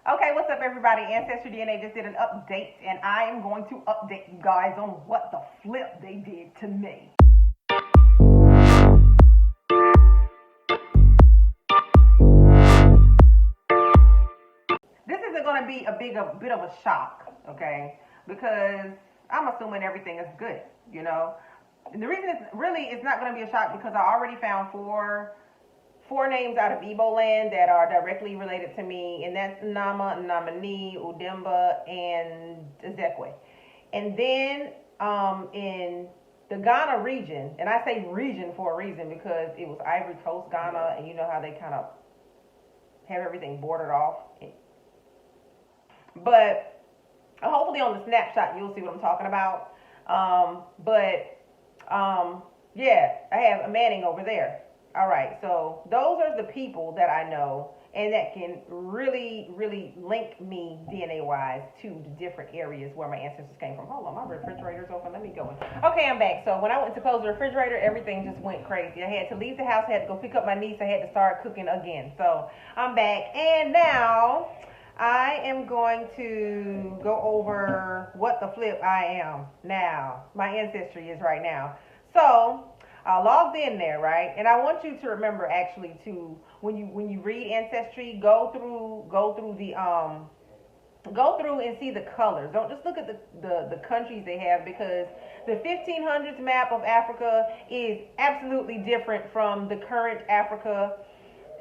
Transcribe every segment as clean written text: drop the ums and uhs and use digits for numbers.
Okay, what's up, everybody? Ancestry DNA just did an update, and I am going to update you guys on what the flip they did to me. This isn't going to be a bit of a shock, okay? Because I'm assuming everything is good, you know. And the reason it's not going to be a shock because I already found four names out of Igbo land that are directly related to me, and that's Nama, Namani, Udemba, and Ezekwe. And then in the Ghana region, and I say region for a reason because it was Ivory Coast, Ghana, and you know how they kind of have everything bordered off. But hopefully on the snapshot you'll see what I'm talking about. Yeah, I have a Manning over there. All right, so those are the people that I know and that can really, really link me DNA-wise to the different areas where my ancestors came from. Hold on, my refrigerator's open. Let me go in. Okay, I'm back. So when I went to close the refrigerator, everything just went crazy. I had to leave the house. I had to go pick up my niece. I had to start cooking again. So I'm back. And now I am going to go over what the flip I am now. My ancestry is right now. So I logged in there, right? And I want you to remember actually to when you read ancestry, go through and see the colors. Don't just look at the countries they have, because the 1500s map of Africa is absolutely different from the current Africa,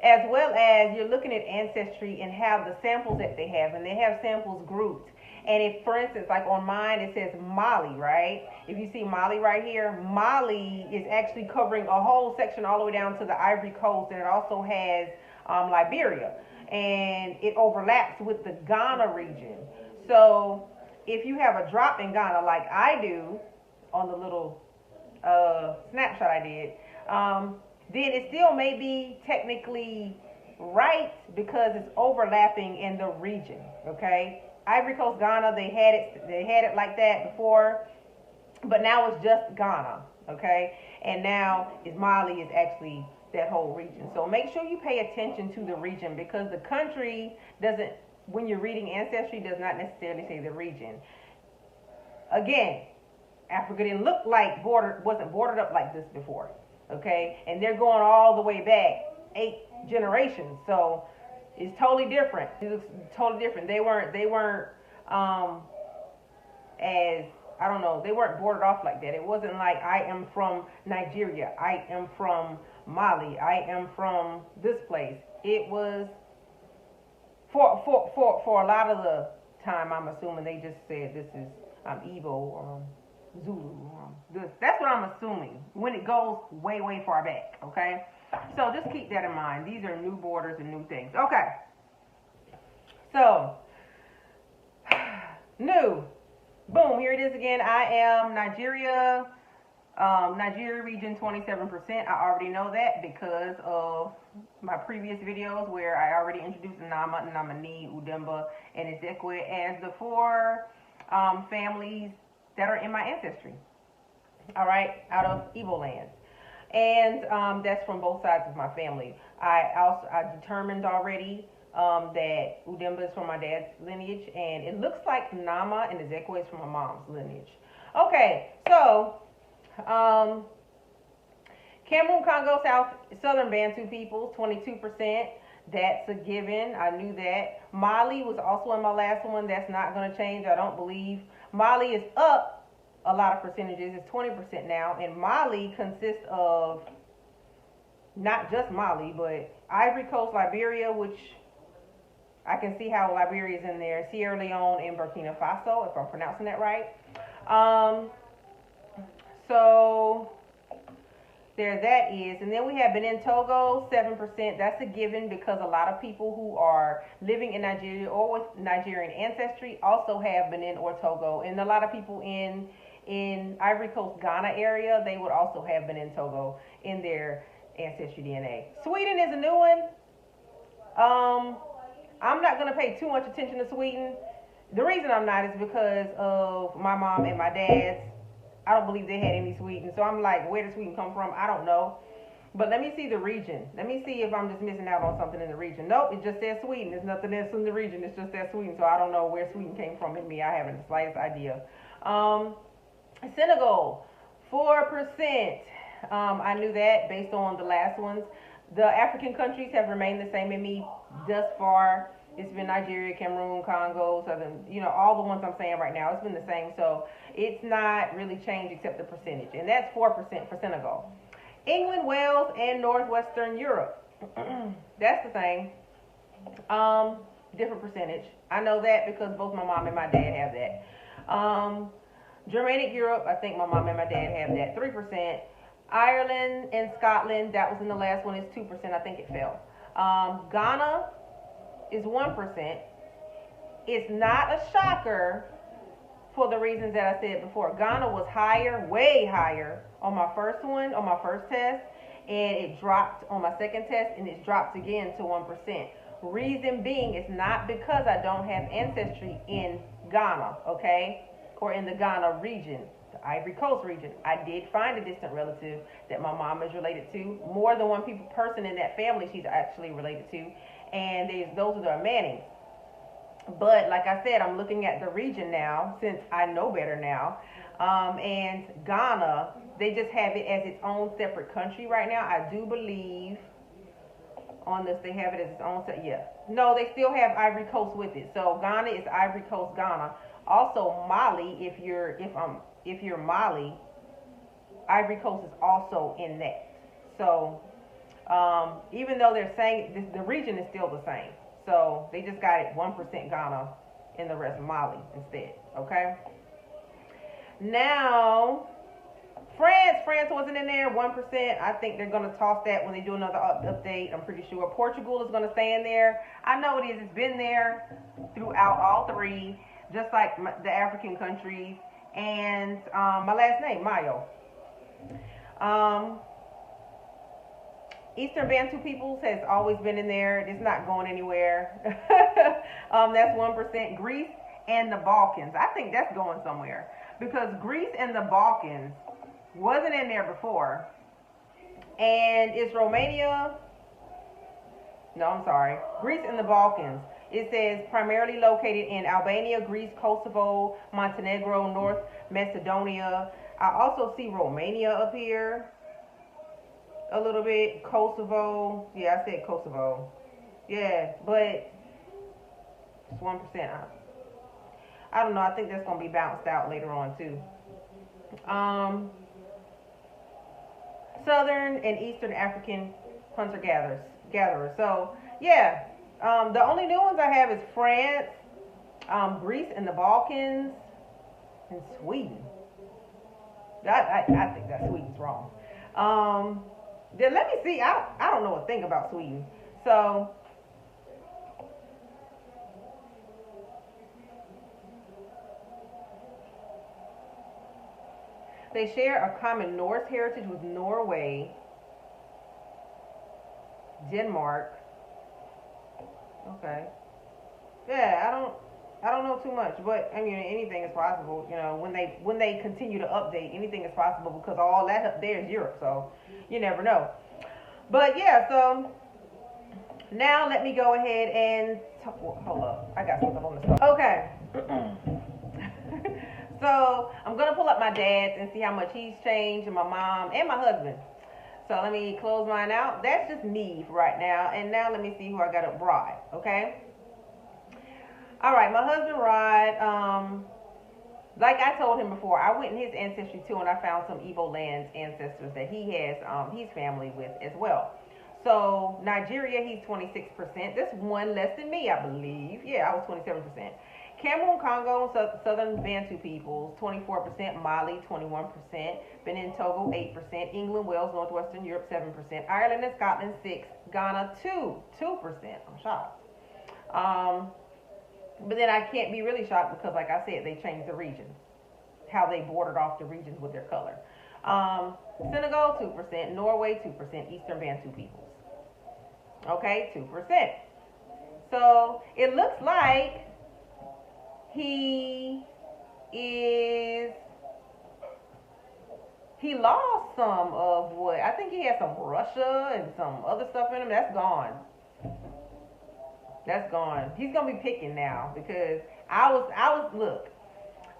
as well as you're looking at ancestry and have the samples that they have, and they have samples grouped. And if, for instance, like on mine, it says Mali, right? If you see Mali right here, Mali is actually covering a whole section all the way down to the Ivory Coast, and it also has Liberia, and it overlaps with the Ghana region. So if you have a drop in Ghana, like I do on the little snapshot I did, then it still may be technically right because it's overlapping in the region, okay? Ivory Coast, Ghana, they had it like that before, but now it's just Ghana, okay? And now Mali is actually that whole region. So make sure you pay attention to the region, because the country doesn't, when you're reading ancestry, does not necessarily say the region. Again, Africa didn't look like wasn't bordered up like this before, okay? And they're going all the way back 8 generations, so it's totally different. It looks totally different. They weren't as, I don't know, they weren't bordered off like that. It wasn't like I am from Nigeria, I am from Mali, I am from this place. It was for a lot of the time, I'm assuming they just said this is Igbo or Zulu. That's what I'm assuming when it goes way, way far back, okay? So just keep that in mind. These are new borders and new things. Okay. So, new. Boom, here it is again. I am Nigeria region 27%. I already know that because of my previous videos where I already introduced Nama, Namani, Udemba, and Ezekwe as the 4 families that are in my ancestry. All right, out of Igbo land. And that's from both sides of my family. I determined already that Udemba is from my dad's lineage, and it looks like Nama and Ezekwe is from my mom's lineage. Okay, so Cameroon, Congo, Southern Bantu people, 22%. That's a given. I knew that. Mali was also in my last one. That's not going to change, I don't believe. Mali is up a lot of percentages. It's 20% now, and Mali consists of not just Mali, but Ivory Coast, Liberia, which I can see how Liberia is in there, Sierra Leone, and Burkina Faso, if I'm pronouncing that right. So there that is. And then we have Benin, Togo, 7%. That's a given because a lot of people who are living in Nigeria or with Nigerian ancestry also have Benin or Togo. And a lot of people in Ivory Coast, Ghana area, they would also have Benin, Togo in their Ancestry DNA. Sweden is a new one. I'm not going to pay too much attention to Sweden. The reason I'm not is because of my mom and my dad's. I don't believe they had any Sweden. So I'm like, where did Sweden come from? I don't know. But let me see the region. Let me see if I'm just missing out on something in the region. Nope, it just says Sweden. There's nothing else in the region. It's just that Sweden. So I don't know where Sweden came from in me. I haven't the slightest idea. Senegal, 4%. I knew that based on the last ones. The African countries have remained the same in me thus far. It's been Nigeria, Cameroon, Congo, Southern, all the ones I'm saying right now. It's been the same. So it's not really changed except the percentage. And that's 4% for Senegal. England, Wales, and Northwestern Europe. That's the same. Different percentage. I know that because both my mom and my dad have that. Germanic Europe, I think my mom and my dad have that, 3%. Ireland and Scotland, that was in the last one, is 2%. I think it fell. Ghana is 1%. It's not a shocker for the reasons that I said before. Ghana was higher, way higher on my first test, and it dropped on my second test, and it dropped again to 1%. Reason being, it's not because I don't have ancestry in Ghana, okay, or in the Ghana region, the Ivory Coast region. I did find a distant relative that my mom is related to. More than one person in that family she's actually related to, and those are the Mannings. But like I said, I'm looking at the region now since I know better now. And Ghana, they just have it as its own separate country right now. I do believe on this they have it as its own no, they still have Ivory Coast with it. So Ghana is Ivory Coast, Ghana. Also Mali, if you're Mali, Ivory Coast is also in that. So even though they're saying the region is still the same. So they just got it 1% Ghana and the rest Mali instead. Okay. Now France wasn't in there, 1%. I think they're going to toss that when they do another update. I'm pretty sure Portugal is going to stay in there. I know it is. It's been there throughout all three, just like the African countries. And my last name, Mayo. Eastern Bantu peoples has always been in there. It's not going anywhere. That's 1%. Greece and the Balkans. I think that's going somewhere because Greece and the Balkans wasn't in there before. And it's Romania. No, I'm sorry. Greece and the Balkans. It says primarily located in Albania, Greece, Kosovo, Montenegro, North Macedonia. I also see Romania up here a little bit. Kosovo. Yeah, I said Kosovo. Yeah, but it's 1%. I don't know. I think that's going to be bounced out later on too. Southern and Eastern African hunter-gatherers. So, yeah. The only new ones I have is France, Greece and the Balkans, and Sweden. I think that Sweden's wrong. Then let me see. I don't know a thing about Sweden. So, they share a common Norse heritage with Norway, Denmark. Okay. Yeah, I don't know too much, but I mean anything is possible. When they continue to update, anything is possible because all that up there is Europe, so you never know. But yeah, so now let me go ahead and hold up. I got something on the stove. Okay. So I'm gonna pull up my dad's and see how much he's changed, and my mom and my husband. So let me close mine out. That's just me right now. And now let me see who I got up. Rod, okay? All right, my husband Rod, like I told him before, I went in his ancestry too, and I found some Igbo land ancestors that he has his family with as well. So Nigeria, he's 26%. That's one less than me, I believe. Yeah, I was 27%. Cameroon, Congo, Southern Bantu peoples, 24%. Mali, 21%. Benin, Togo, 8%. England, Wales, Northwestern Europe, 7%. Ireland and Scotland, 6%. Ghana, 2%. I'm shocked. But then I can't be really shocked because, like I said, they changed the regions, how they bordered off the regions with their color. Senegal, 2%. Norway, 2%. Eastern Bantu peoples. Okay, 2%. So it looks like he is He lost some of what I think he had some Russia and some other stuff in him. That's gone. That's gone. He's gonna be picking now because I was look.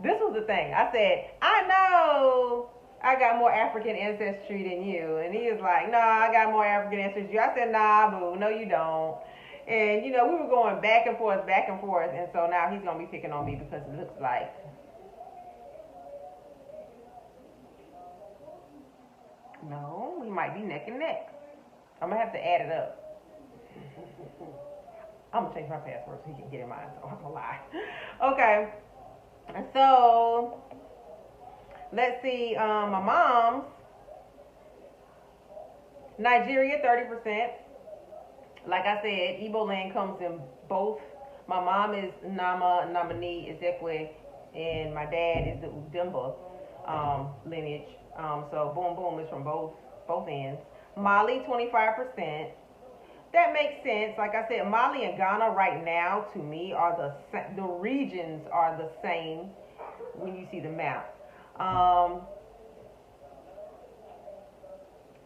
This was the thing. I said, I know I got more African ancestry than you. And he was like, nah, I got more African ancestry. I said, nah, boo, no, you don't. And, you know, we were going back and forth, back and forth. And so now he's going to be picking on me because it looks like. No, we might be neck and neck. I'm going to have to add it up. I'm going to change my password so he can get in mine. So I'm going to lie. Okay. And so, let's see, my mom's, Nigeria, 30%. Like I said, Igbo land comes in both. My mom is Namani, Ezekwe, and my dad is the Udimba lineage. So boom, boom is from both ends. Mali, 25%. That makes sense. Like I said, Mali and Ghana right now, to me, are the regions are the same when you see the map.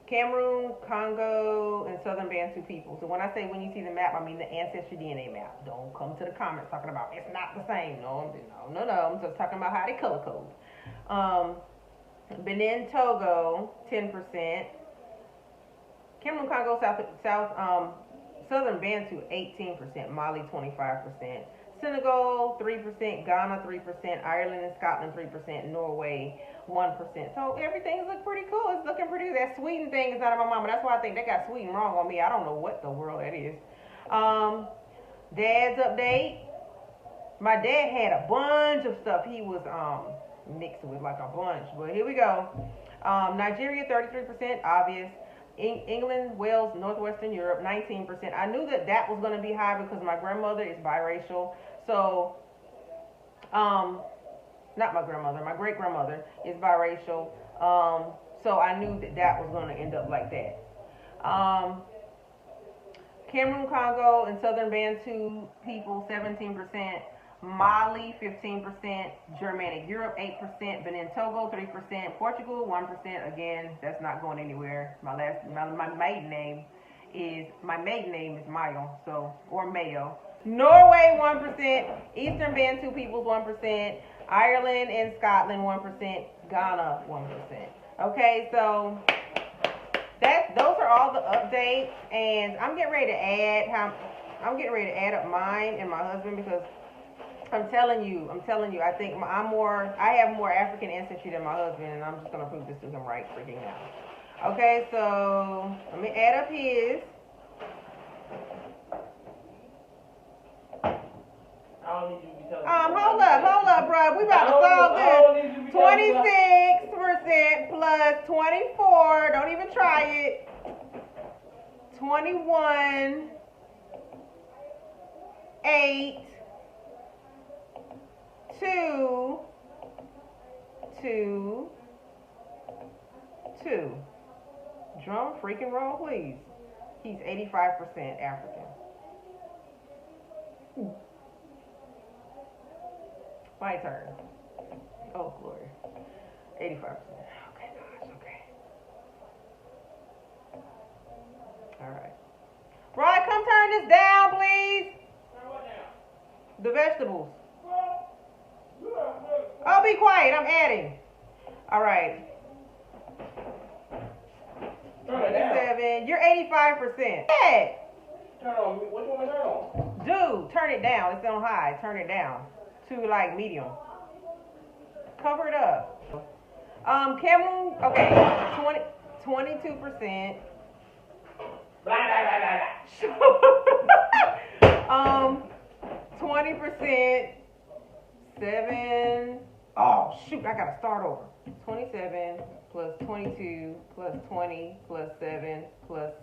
Cameroon, Congo, and Southern Bantu people. So when I say when you see the map, I mean the Ancestry DNA map. Don't come to the comments talking about it's not the same. No. I'm just talking about how they color code. Benin, Togo, 10%. Cameroon, Congo, Southern Bantu, 18%. Mali, 25%. Senegal, 3%. Ghana, 3%. Ireland and Scotland, 3%. Norway, 1%. So everything's look pretty cool. It's looking pretty good. That Sweden thing is out of my mama. That's why I think they got Sweden wrong on me. I don't know what the world that is. Dad's update. My dad had a bunch of stuff he was mixed with, like a bunch. But here we go. Nigeria, 33%, obvious. England, Wales, Northwestern Europe, 19%. I knew that was going to be high because my grandmother is biracial. So, not my grandmother, my great grandmother is biracial. So I knew that was going to end up like that. Cameroon, Congo, and Southern Bantu people, 17%. Mali, 15%. Germanic Europe, 8%. Benin, Togo, 3%. Portugal, 1%. Again, that's not going anywhere. My maiden name is Mayo, or Mayo. Norway, 1%. Eastern Bantu peoples, 1%. Ireland and Scotland, 1%. Ghana, 1%. Okay, so those are all the updates, and I'm getting ready to add up mine and my husband because I'm telling you, I think I have more African ancestry than my husband, and I'm just gonna prove this to him right freaking now. Okay, so let me add up his. Hold up, bro. We about to solve this. 26% plus 24. Don't even try it. 21, 8, 2, 2, 2. Drum freaking roll, please. He's 85% African. My turn. Oh, glory. 85%. Okay, gosh, okay. All right. Rod, come turn this down, please. Turn what down? The vegetables. Oh, be quiet. I'm adding. All right. 27. You're 85%. Hey. Turn on. What you want me to turn on? Dude, turn it down. It's on high. Turn it down to like medium. Cover it up. Cameroon. Okay. 22%. Blah, blah, blah, blah. 20%. 7. Oh shoot! I gotta start over. 27 plus 22 plus 20 plus 7 plus.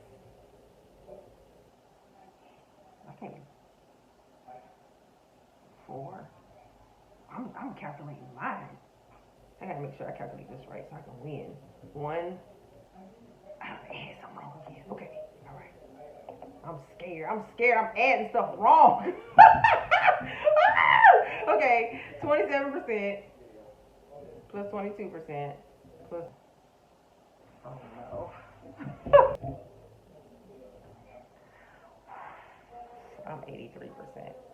I can't. 4. I'm calculating mine. I gotta make sure I calculate this right so I can win. 1. I had something wrong again. Okay, all right. I'm scared. I'm adding stuff wrong. Okay, 27% plus 22% plus. Oh no. I'm 83%.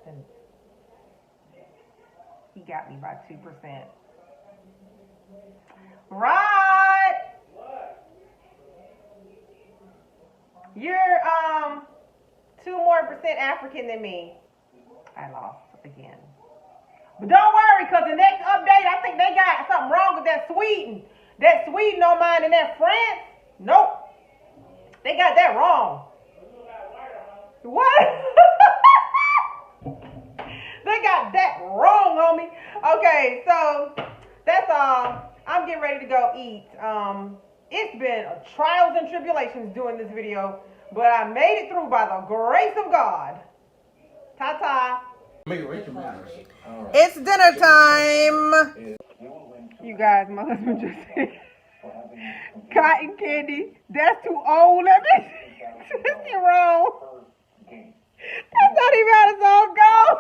And he got me by 2%. Rod! You're 2% more African than me. I lost again. But don't worry, because the next update, I think they got something wrong with that Sweden. That Sweden on mine and that France. Nope. They got that wrong. What? They got that wrong, homie. Okay, so that's all. I'm getting ready to go eat. It's been trials and tribulations doing this video, but I made it through by the grace of God. Ta-ta. It's dinner time. You guys, my husband just said cotton candy. That's too old. Let me see wrong. That's not even how the song goes.